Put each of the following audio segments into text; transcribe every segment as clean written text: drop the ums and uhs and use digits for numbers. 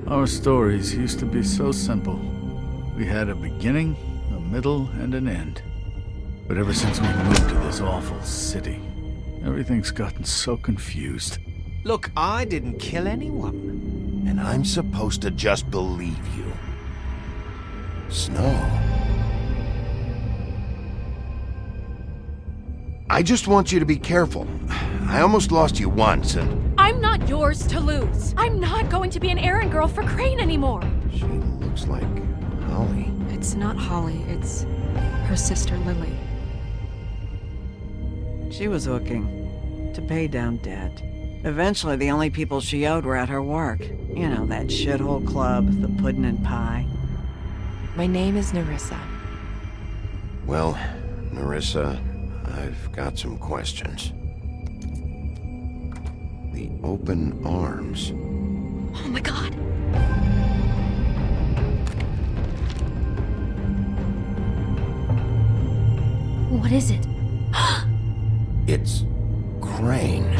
Our stories used to be so simple. We had a beginning, a middle, and an end. But ever since we moved to this awful city, everything's gotten so confused. Look, I didn't kill anyone. And I'm supposed to just believe you. Snow. I just want you to be careful. I almost lost you once, and... I'm not yours to lose. I'm not going to be an errand girl for Crane anymore. She looks like Holly. It's not Holly, it's her sister Lily. She was looking to pay down debt. Eventually, the only people she owed were at her work. You know, that shithole club, the puddin' and pie. My name is Nerissa. Well, Nerissa, I've got some questions. The open arms. Oh my god. What is it? It's Crane.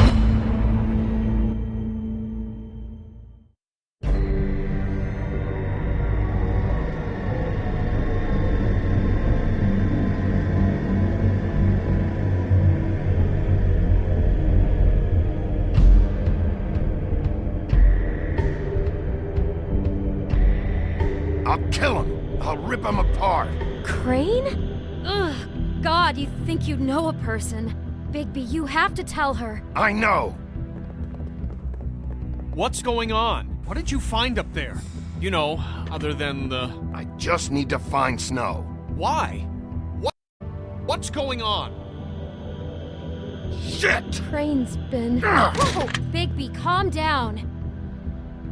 I'll kill him. I'll rip him apart. Crane? Ugh, God, you think you know a person. Bigby, you have to tell her. I know. What's going on? What did you find up there? You know, other than the... I just need to find Snow. Why? What's going on? Shit! Crane's been... Whoa! Bigby, calm down.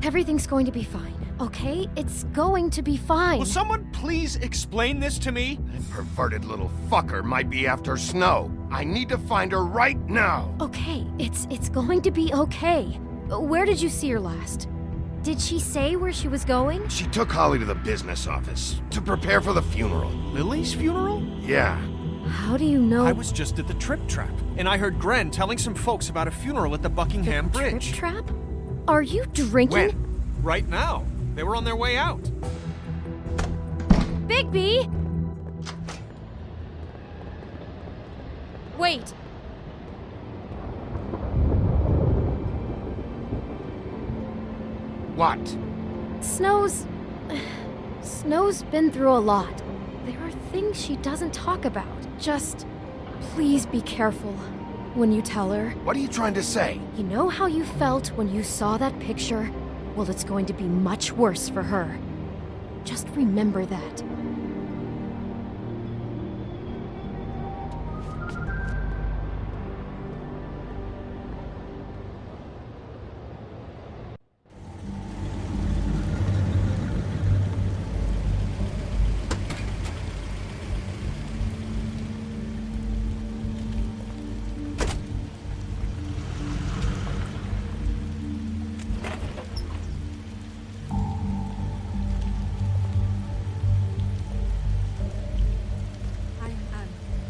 Everything's going to be fine, okay? It's going to be fine. Will someone please explain this to me? That perverted little fucker might be after Snow. I need to find her right now. Okay, it's going to be okay. Where did you see her last? Did she say where she was going? She took Holly to the business office to prepare for the funeral. Lily's funeral? Yeah. How do you know? I was just at the Trip Trap, and I heard Gren telling some folks about a funeral at the Buckingham Bridge. Trip Trap? Are you drinking? When? Right now. They were on their way out. Bigby! Wait. What? Snow's been through a lot. There are things she doesn't talk about. Just please be careful when you tell her. What are you trying to say? You know how you felt when you saw that picture? Well, it's going to be much worse for her. Just remember that.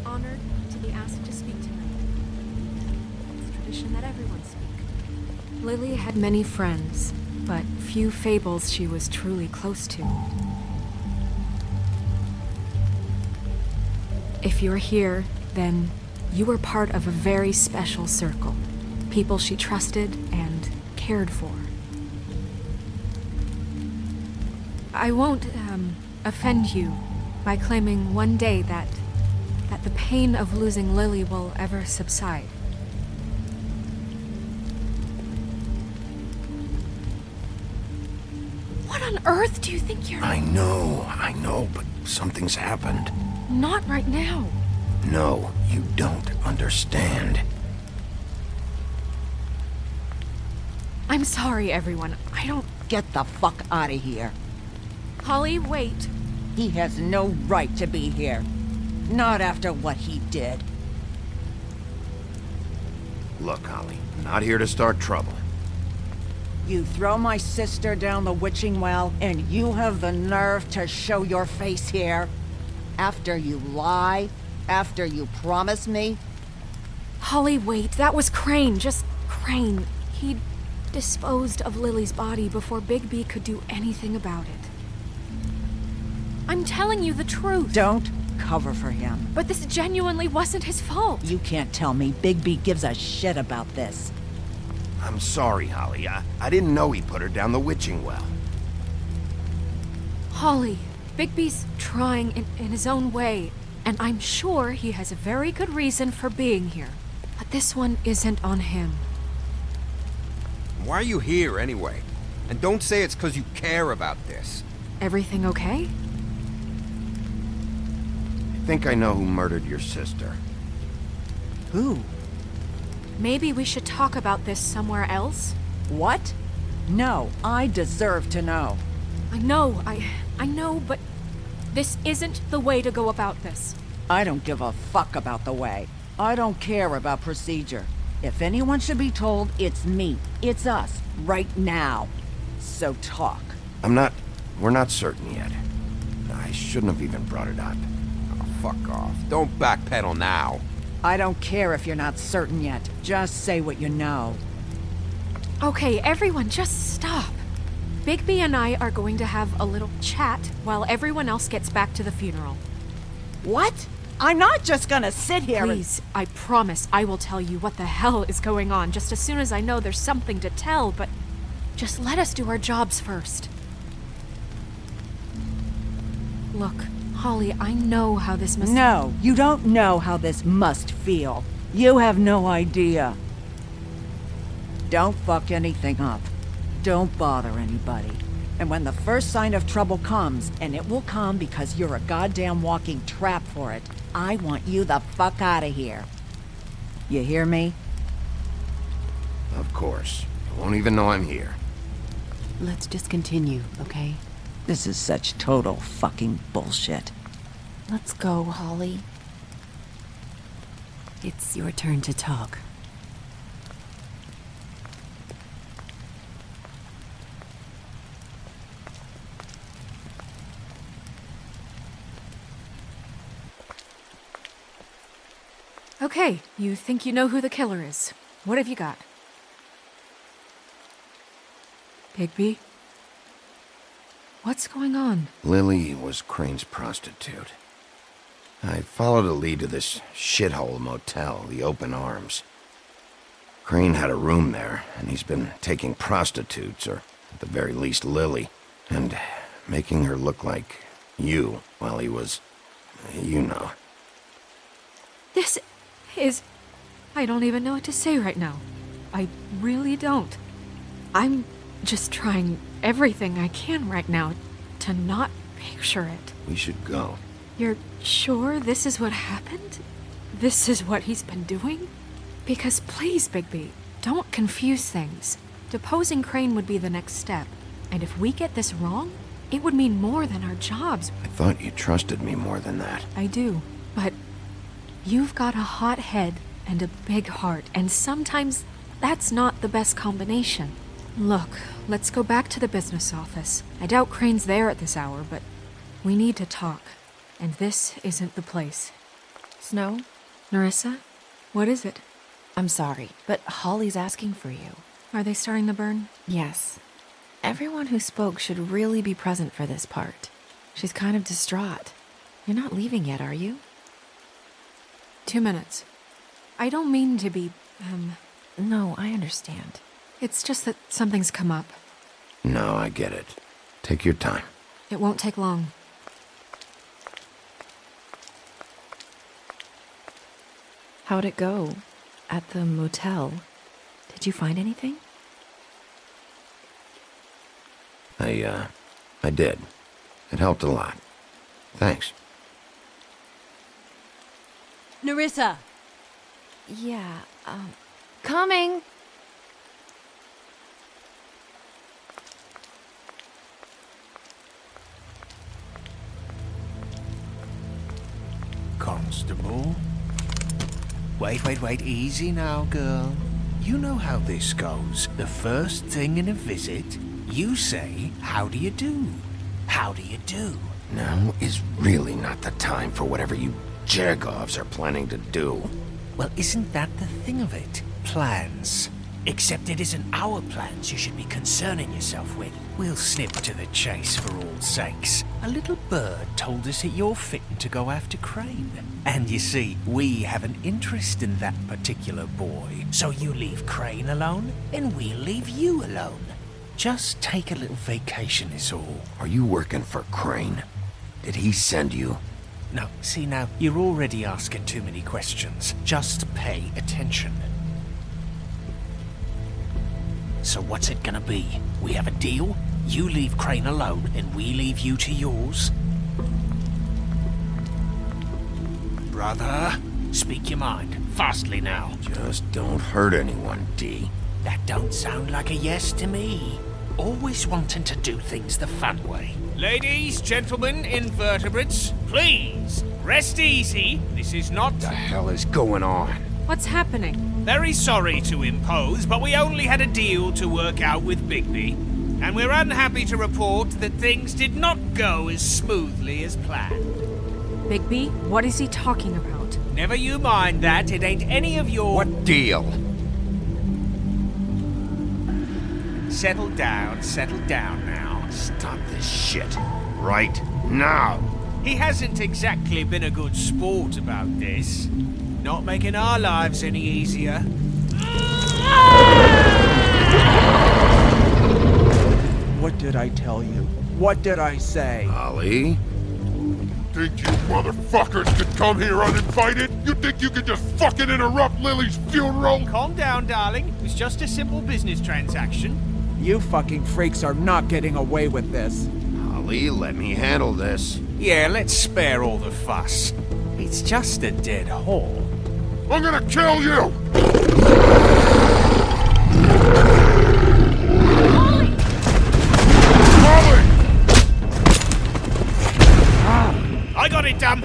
Honored to be asked to speak tonight. It's tradition that everyone speak. Lily had many friends, but few fables she was truly close to. If you're here, then you were part of a very special circle. People she trusted and cared for. I won't, offend you by claiming one day that the pain of losing Lily will ever subside. What on earth do you think you're... I know, but something's happened. Not right now. No, you don't understand. I'm sorry, everyone. I don't... Get the fuck out of here. Holly, wait. He has no right to be here. Not after what he did. Look, Holly, I'm not here to start trouble. You throw my sister down the witching well, and you have the nerve to show your face here? After you lie? After you promise me? Holly, wait. That was Crane. Just Crane. disposed of Lily's body before Bigby could do anything about it. I'm telling you the truth. Don't cover for him. But this genuinely wasn't his fault. You can't tell me Bigby gives a shit about this. I'm sorry, Holly. I didn't know he put her down the witching well. Holly, Bigby's trying in his own way, and I'm sure he has a very good reason for being here. But this one isn't on him. Why are you here, anyway? And don't say it's because you care about this. Everything okay? I think I know who murdered your sister. Who? Maybe we should talk about this somewhere else? What? No, I deserve to know. I know, but this isn't the way to go about this. I don't give a fuck about the way. I don't care about procedure. If anyone should be told, it's me. It's us. Right now. So talk. We're not certain yet. I shouldn't have even brought it up. Oh, fuck off. Don't backpedal now. I don't care if you're not certain yet. Just say what you know. Okay, everyone, just stop. Bigby and I are going to have a little chat while everyone else gets back to the funeral. What? I'm not just gonna sit here Please, I promise I will tell you what the hell is going on just as soon as I know there's something to tell, but just let us do our jobs first. Look, Holly, I know how this must... No, you don't know how this must feel. You have no idea. Don't fuck anything up. Don't bother anybody. And when the first sign of trouble comes, and it will come because you're a goddamn walking trap for it, I want you the fuck out of here. You hear me? Of course. You won't even know I'm here. Let's just continue, okay? This is such total fucking bullshit. Let's go, Holly. It's your turn to talk. Okay, you think you know who the killer is. What have you got? Bigby? What's going on? Lily was Crane's prostitute. I followed a lead to this shithole motel, the Open Arms. Crane had a room there, and he's been taking prostitutes, or at the very least Lily, and making her look like you while he was, you know. This is... I don't even know what to say right now. I really don't. I'm just trying everything I can right now to not picture it. We should go. You're sure this is what happened? This is what he's been doing? Because please, Bigby, don't confuse things. Deposing Crane would be the next step. And if we get this wrong, it would mean more than our jobs. I thought you trusted me more than that. I do, but you've got a hot head and a big heart, and sometimes that's not the best combination. Look, let's go back to the business office. I doubt Crane's there at this hour, but we need to talk. And this isn't the place. Snow? Nerissa? What is it? I'm sorry, but Holly's asking for you. Are they starting the burn? Yes. Everyone who spoke should really be present for this part. She's kind of distraught. You're not leaving yet, are you? 2 minutes. I don't mean to be, No, I understand. It's just that something's come up. No, I get it. Take your time. It won't take long. How'd it go? At the motel? Did you find anything? I did. It helped a lot. Thanks. Nerissa! Yeah, coming! Constable? Wait, easy now, girl. You know how this goes. The first thing in a visit, you say, how do you do? How do you do? Now is really not the time for whatever you Jergovs are planning to do. Well, isn't that the thing of it? Plans. Except it isn't our plans you should be concerning yourself with. We'll snip to the chase for all sakes. A little bird told us that you're fitting to go after Crane. And you see, we have an interest in that particular boy. So you leave Crane alone, and we'll leave you alone. Just take a little vacation is all. Are you working for Crane? Did he send you? No, see now, you're already asking too many questions. Just pay attention. So what's it gonna be? We have a deal? You leave Crane alone, and we leave you to yours? Brother, speak your mind. Fastly now. Just don't hurt anyone, D. That don't sound like a yes to me. Always wanting to do things the fun way. Ladies, gentlemen, invertebrates, please, rest easy. This is not... What the hell is going on? What's happening? Very sorry to impose, but we only had a deal to work out with Bigby. And we're unhappy to report that things did not go as smoothly as planned. Bigby, what is he talking about? Never you mind that, it ain't any of your... What deal? Settle down now. Stop this shit. Right now. He hasn't exactly been a good sport about this. Not making our lives any easier. What did I tell you? What did I say? Ali? Think you motherfuckers could come here uninvited? You think you could just fucking interrupt Lily's funeral? Calm down, darling. It was just a simple business transaction. You fucking freaks are not getting away with this. Ali, let me handle this. Yeah, let's spare all the fuss. It's just a dead hole. I'm gonna kill you! I got it, damn!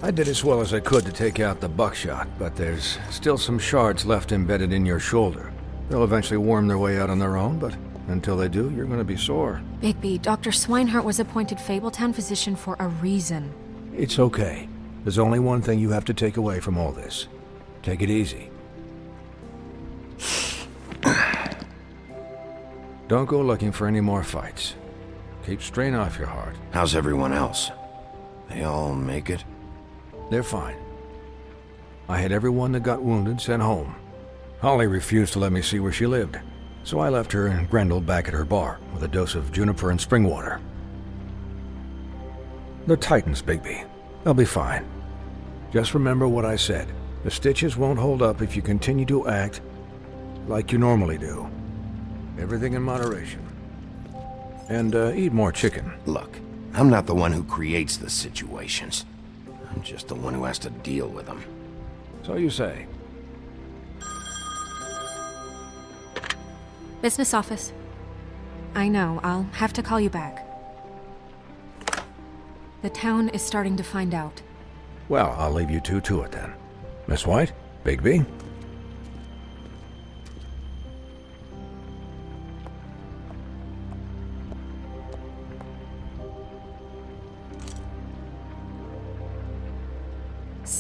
I did as well as I could to take out the buckshot, but there's still some shards left embedded in your shoulder. They'll eventually worm their way out on their own, but until they do, you're gonna be sore. Bigby, Dr. Swinehart was appointed Fabletown physician for a reason. It's okay. There's only one thing you have to take away from all this. Take it easy. Don't go looking for any more fights. Keep strain off your heart. How's everyone else? They all make it? They're fine. I had everyone that got wounded sent home. Holly refused to let me see where she lived, so I left her and Grendel back at her bar with a dose of juniper and spring water. They're Titans, Bigby. They'll be fine. Just remember what I said. The stitches won't hold up if you continue to act like you normally do. Everything in moderation. And eat more chicken. Look, I'm not the one who creates the situations. I'm just the one who has to deal with them. So you say. Business office. I know, I'll have to call you back. The town is starting to find out. Well, I'll leave you two to it then. Miss White? Bigby?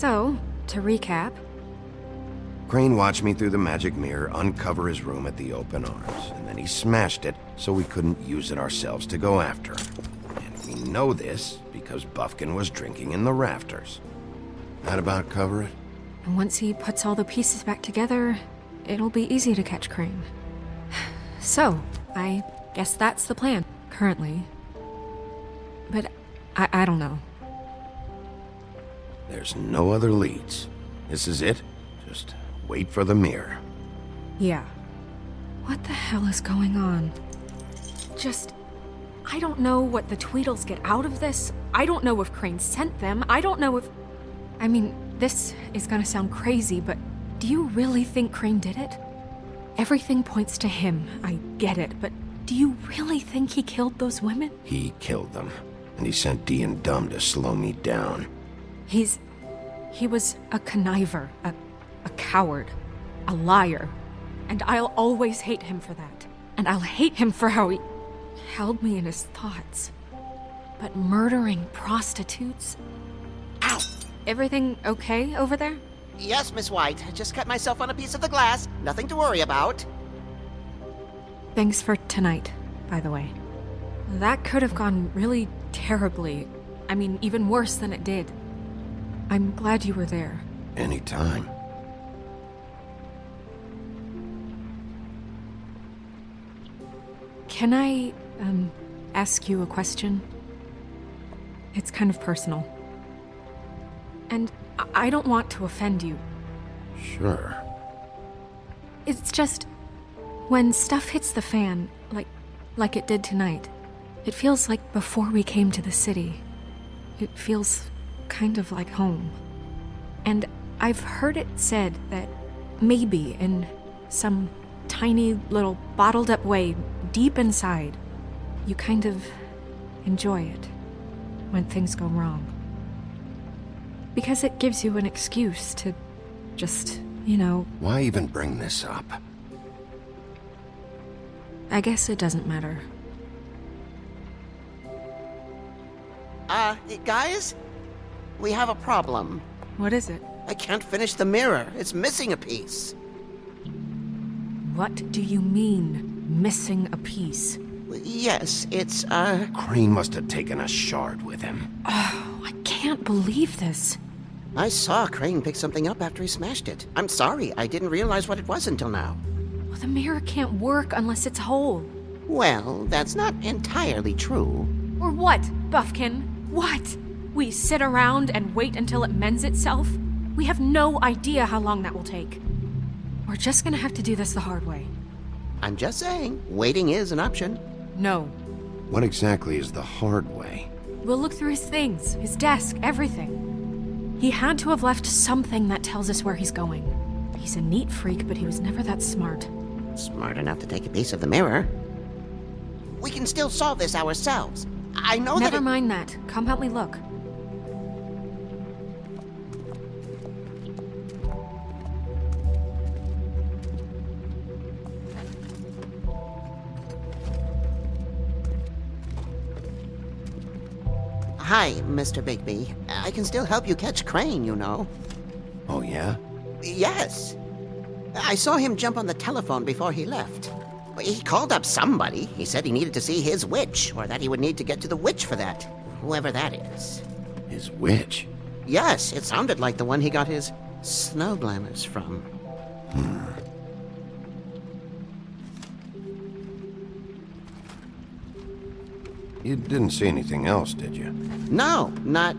So, to recap, Crane watched me through the magic mirror uncover his room at the open arms, and then he smashed it so we couldn't use it ourselves to go after him. And we know this because Buffkin was drinking in the rafters. That about cover it? and once he puts all the pieces back together, it'll be easy to catch Crane. So, I guess that's the plan, currently. But I don't know. There's no other leads. This is it. Just wait for the mirror. Yeah. What the hell is going on? I don't know what the Tweedles get out of this. I don't know if Crane sent them. I don't know if... I mean, this is gonna sound crazy, but do you really think Crane did it? Everything points to him. I get it, but do you really think he killed those women? He killed them, and he sent Dee and Dumb to slow me down. He was a conniver, a coward, a liar, and I'll always hate him for that. And I'll hate him for how he held me in his thoughts. But murdering prostitutes? Ow! Everything okay over there? Yes, Miss White. I just cut myself on a piece of the glass. Nothing to worry about. Thanks for tonight, by the way. That could have gone really terribly. I mean, even worse than it did. I'm glad you were there. Anytime. Can I, ask you a question? It's kind of personal. And I don't want to offend you. Sure. It's just, when stuff hits the fan, like it did tonight, it feels like before we came to the city. It feels kind of like home. And I've heard it said that maybe in some tiny little bottled up way deep inside, you kind of enjoy it when things go wrong. Because it gives you an excuse to just, Why even bring this up? I guess it doesn't matter. Guys? We have a problem. What is it? I can't finish the mirror. It's missing a piece. What do you mean, missing a piece? Yes, it's, Crane must have taken a shard with him. Oh, I can't believe this. I saw Crane pick something up after he smashed it. I'm sorry, I didn't realize what it was until now. Well, the mirror can't work unless it's whole. Well, that's not entirely true. Or what, Buffkin? What? We sit around and wait until it mends itself? We have no idea how long that will take. We're just gonna have to do this the hard way. I'm just saying, waiting is an option. No. What exactly is the hard way? We'll look through his things, his desk, everything. He had to have left something that tells us where he's going. He's a neat freak, but he was never that smart. Smart enough to take a piece of the mirror. We can still solve this ourselves. I know that. Never mind that. Come help me look. Hi, Mr. Bigby. I can still help you catch Crane, you know. Oh, yeah? Yes. I saw him jump on the telephone before he left. He called up somebody. He said he needed to see his witch, or that he would need to get to the witch for that. Whoever that is. His witch? Yes, it sounded like the one he got his snow glamours from. You didn't see anything else, did you? No, not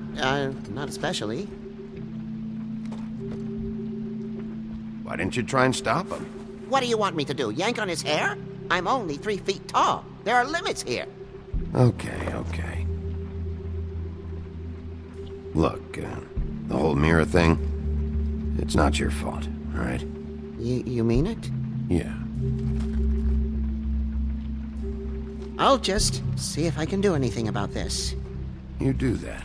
especially. Why didn't you try and stop him? What do you want me to do, yank on his hair? I'm only 3 feet tall. There are limits here. Okay. Look, the whole mirror thing, it's not your fault, all right? You mean it? Yeah. I'll just see if I can do anything about this. You do that.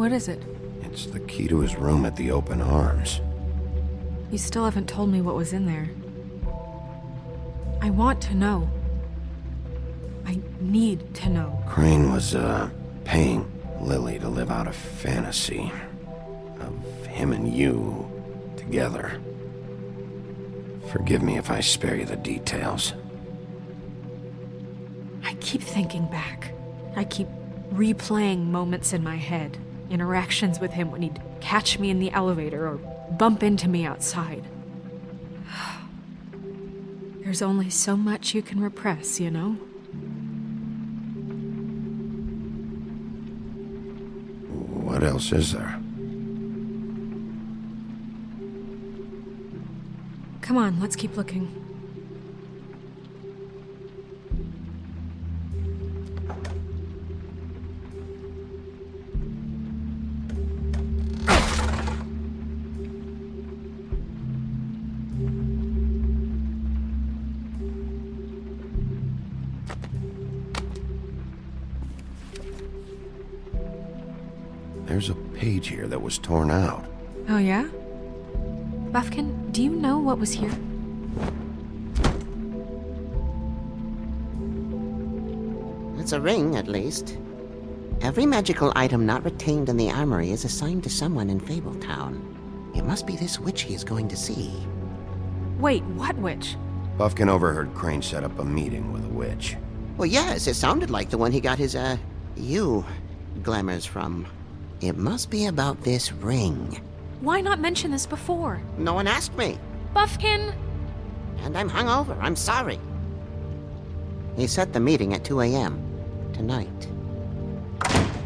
What is it? It's the key to his room at the Open Arms. You still haven't told me what was in there. I want to know. I need to know. Crane was, paying Lily to live out a fantasy of him and you together. Forgive me if I spare you the details. I keep thinking back. I keep replaying moments in my head. Interactions with him when he'd catch me in the elevator or bump into me outside. There's only so much you can repress, you know? What else is there? Come on, let's keep looking. There's a page here that was torn out. Oh yeah? Buffkin, do you know what was here? It's a ring, at least. Every magical item not retained in the armory is assigned to someone in Fabletown. It must be this witch he is going to see. Wait, what witch? Buffkin overheard Crane set up a meeting with a witch. Well, yes, it sounded like the one he got his, glamours from. It must be about this ring. Why not mention this before? No one asked me. Buffkin! And I'm hungover. I'm sorry. He set the meeting at 2 a.m. tonight.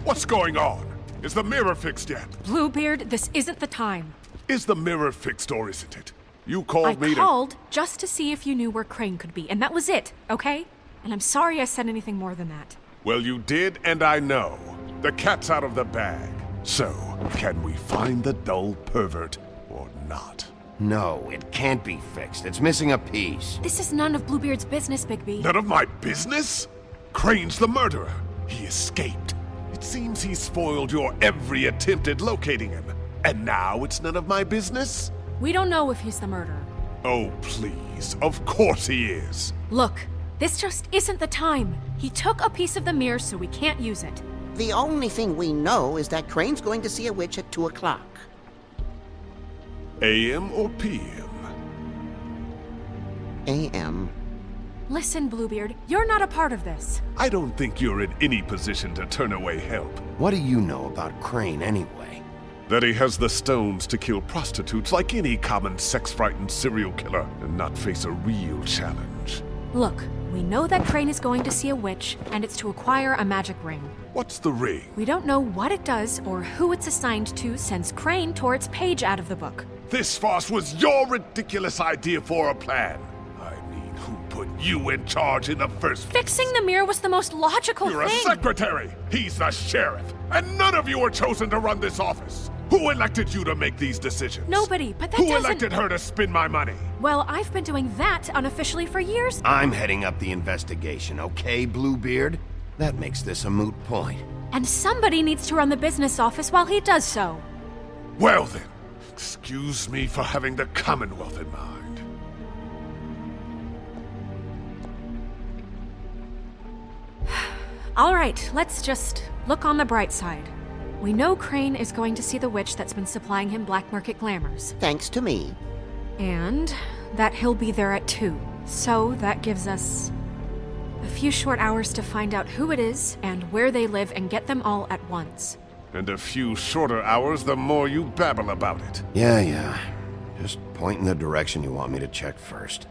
What's going on? Is the mirror fixed yet? Bluebeard, this isn't the time. Is the mirror fixed or isn't it? You called me I called just to see if you knew where Crane could be, and that was it, okay? And I'm sorry I said anything more than that. Well, you did, and I know. The cat's out of the bag. So, can we find the dull pervert or not? No, it can't be fixed. It's missing a piece. This is none of Bluebeard's business, Bigby. None of my business? Crane's the murderer. He escaped. It seems he spoiled your every attempt at locating him. And now it's none of my business? We don't know if he's the murderer. Oh, please. Of course he is. Look, this just isn't the time. He took a piece of the mirror, so we can't use it. The only thing we know is that Crane's going to see a witch at 2 o'clock. AM or PM? AM. Listen, Bluebeard, you're not a part of this. I don't think you're in any position to turn away help. What do you know about Crane anyway? That he has the stones to kill prostitutes like any common sex-frightened serial killer and not face a real challenge. Look, we know that Crane is going to see a witch, and it's to acquire a magic ring. What's the ring? We don't know what it does or who it's assigned to since Crane tore its page out of the book. This farce was your ridiculous idea for a plan. I mean, who put you in charge in the first place? Fixing the mirror was the most logical You're thing. a secretary. He's the sheriff. And none of you were chosen to run this office. Who elected you to make these decisions? Nobody, but that Who doesn't... elected her to spend my money? Well, I've been doing that unofficially for years. I'm heading up the investigation, okay, Bluebeard? That makes this a moot point. And somebody needs to run the business office while he does so. Well then, excuse me for having the Commonwealth in mind. All right, let's just look on the bright side. We know Crane is going to see the witch that's been supplying him black market glamours. Thanks to me. And that he'll be there at 2. So that gives us a few short hours to find out who it is and where they live and get them all at once. And a few shorter hours the more you babble about it. Yeah. Just point in the direction you want me to check first.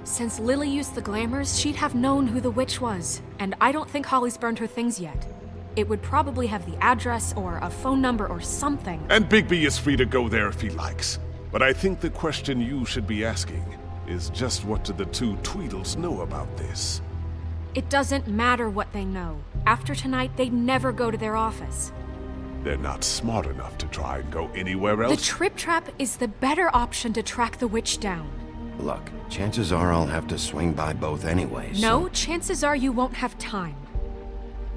Since Lily used the glamours, she'd have known who the witch was. And I don't think Holly's burned her things yet. It would probably have the address or a phone number or something. And Bigby is free to go there if he likes. But I think the question you should be asking is just what do the two Tweedles know about this? It doesn't matter what they know. After tonight, they'd never go to their office. They're not smart enough to try and go anywhere else. The Trip Trap is the better option to track the witch down. Look, chances are I'll have to swing by both anyways. No, chances are you won't have time.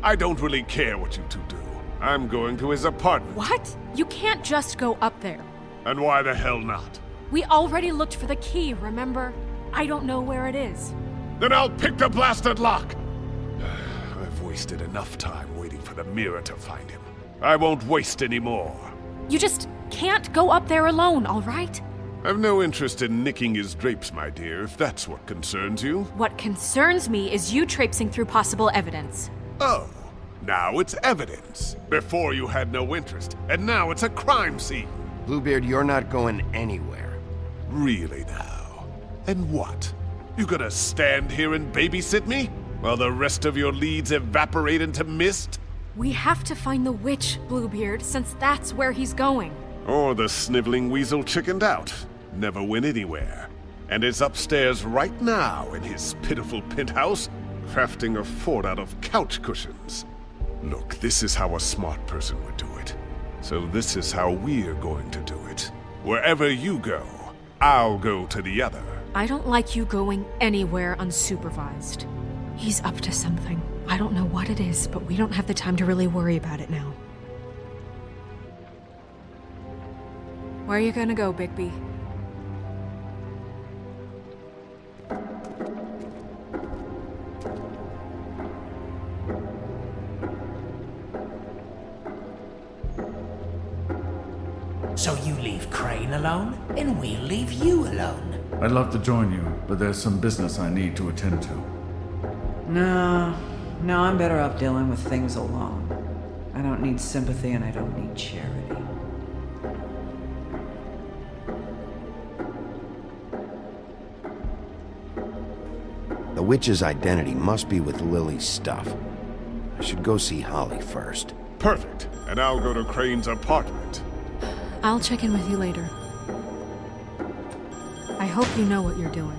I don't really care what you two do. I'm going to his apartment. What? You can't just go up there. And why the hell not? We already looked for the key, remember? I don't know where it is. Then I'll pick the blasted lock! I've wasted enough time waiting for the mirror to find him. I won't waste any more. You just can't go up there alone, all right? I've no interest in nicking his drapes, my dear, if that's what concerns you. What concerns me is you traipsing through possible evidence. Oh, now it's evidence. Before you had no interest, and now it's a crime scene. Bluebeard, you're not going anywhere. Really now? And what? You gonna stand here and babysit me? While the rest of your leads evaporate into mist? We have to find the witch, Bluebeard, since that's where he's going. Or the sniveling weasel chickened out. Never went anywhere. And is upstairs right now in his pitiful penthouse, crafting a fort out of couch cushions. Look, this is how a smart person would do it. So this is how we're going to do it. Wherever you go, I'll go to the other. I don't like you going anywhere unsupervised. He's up to something. I don't know what it is, but we don't have the time to really worry about it now. Where are you gonna go, Bigby? So you leave Crane alone, and we'll leave you alone. I'd love to join you, but there's some business I need to attend to. No, I'm better off dealing with things alone. I don't need sympathy and I don't need charity. The witch's identity must be with Lily's stuff. I should go see Holly first. Perfect. And I'll go to Crane's apartment. I'll check in with you later. I hope you know what you're doing.